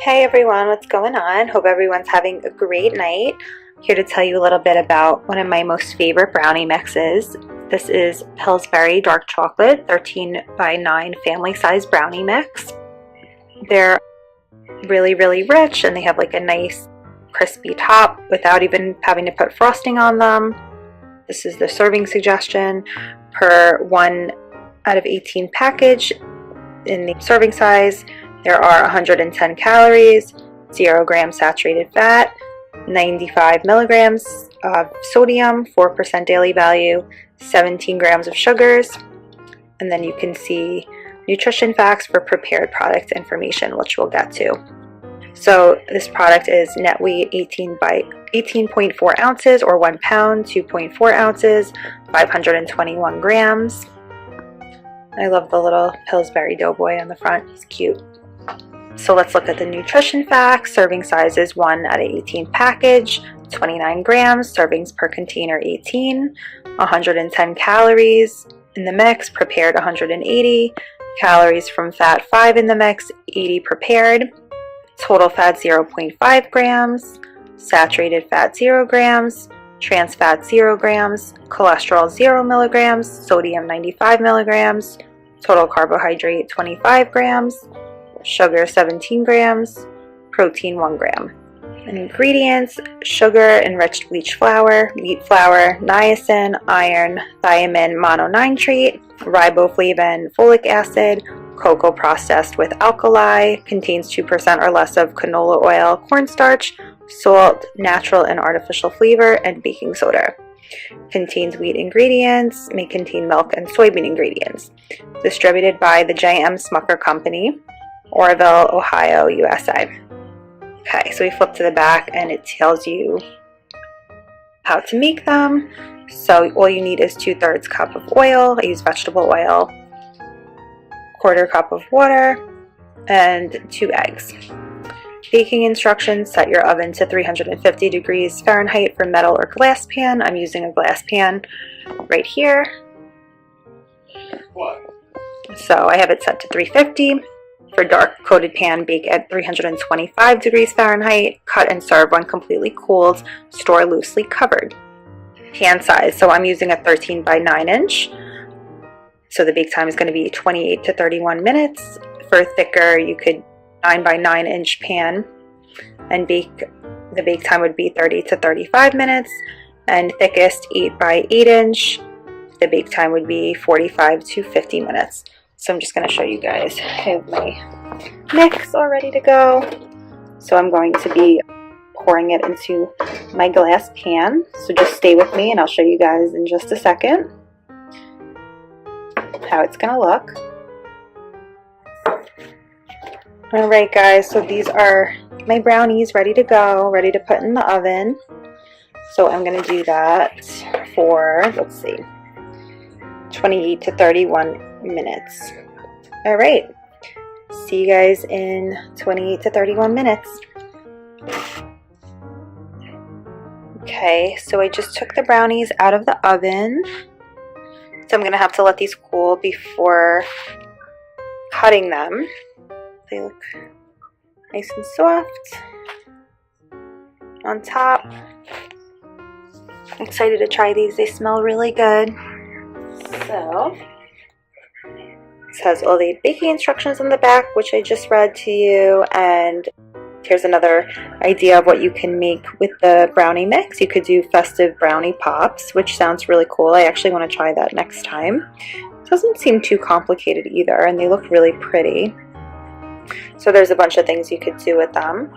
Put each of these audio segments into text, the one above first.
Hey everyone, what's going on? Hope everyone's having a great night. Here to tell you a little bit about one of my most favorite brownie mixes. This is Pillsbury Dark Chocolate 13 by 9 family size brownie mix. They're really rich, and they have like a nice crispy top without even having to put frosting on them. This is the serving suggestion per 1 out of 18 package. In the serving size, there are 110 calories, 0 grams saturated fat, 95 milligrams of sodium, 4% daily value, 17 grams of sugars, and then you can see nutrition facts for prepared product information, which we'll get to. So this product is net weight 18.4 ounces or 1 pound, 2.4 ounces, 521 grams. I love the little Pillsbury Doughboy on the front, he's cute. So let's look at the nutrition facts. Serving size is 1 out of 18 package, 29 grams, servings per container 18, 110 calories in the mix, prepared 180, calories from fat 5 in the mix, 80 prepared, total fat 0.5 grams, saturated fat 0 grams, trans fat 0 grams, cholesterol 0 milligrams, sodium 95 milligrams, total carbohydrate 25 grams, sugar 17 grams, protein 1 gram. Ingredients: sugar, enriched bleached flour, wheat flour, niacin, iron, thiamine mononitrate, riboflavin, folic acid, cocoa processed with alkali, contains 2% or less of canola oil, cornstarch, salt, natural and artificial flavor, and baking soda. Contains wheat ingredients, may contain milk and soybean ingredients. Distributed by the J.M. Smucker Company, Orrville, Ohio, USA. Okay, so we flip to the back and it tells you how to make them. So all you need is 2/3 cup of oil. I use vegetable oil, 1/4 cup of water, and 2 eggs. Baking instructions: set your oven to 350 degrees Fahrenheit for metal or glass pan. I'm using a glass pan right here. So I have it set to 350. For dark coated pan, bake at 325 degrees Fahrenheit. Cut and serve when completely cooled. Store loosely covered. Pan size: so I'm using a 13 by 9 inch. So the bake time is going to be 28 to 31 minutes. For thicker, you could 9 by 9 inch pan, and the bake time would be 30 to 35 minutes. And thickest 8 by 8 inch, the bake time would be 45 to 50 minutes. So I'm just going to show you guys. I have my mix all ready to go. So I'm going to be pouring it into my glass pan. So just stay with me and I'll show you guys in just a second how it's going to look. Alright guys, so these are my brownies ready to go, ready to put in the oven. So I'm going to do that for, let's see, 28 to 31 minutes. Alright, see you guys in 28 to 31 minutes. Okay, so I just took the brownies out of the oven. So I'm going to have to let these cool before cutting them. They look nice and soft on top. I'm excited to try these. They smell really good. So this has all the baking instructions on the back, which I just read to you, and here's another idea of what you can make with the brownie mix. You could do festive brownie pops, which sounds really cool. I actually want to try that next time. It doesn't seem too complicated either, and they look really pretty. So there's a bunch of things you could do with them.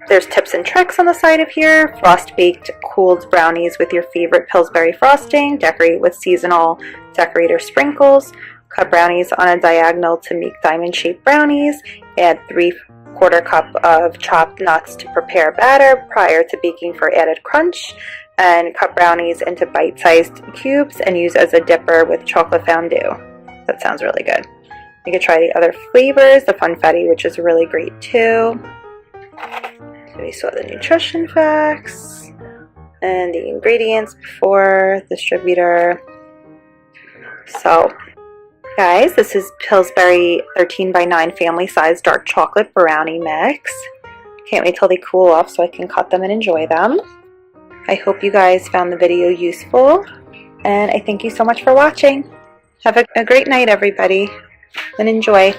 There's tips and tricks on the side of here. Frost baked cooled brownies with your favorite Pillsbury frosting. Decorate with seasonal decorator sprinkles. Cut brownies on a diagonal to make diamond shaped brownies. Add 3/4 cup of chopped nuts to prepare batter prior to baking for added crunch. And cut brownies into bite-sized cubes and use as a dipper with chocolate fondue. That sounds really good. You could try the other flavors, the funfetti, which is really great too. So we saw the nutrition facts and the ingredients before, distributor. So guys, this is Pillsbury 13 by 9 family size dark chocolate brownie mix. Can't wait till they cool off so I can cut them and enjoy them. I hope you guys found the video useful, and I thank you so much for watching. Have a great night, everybody, and enjoy.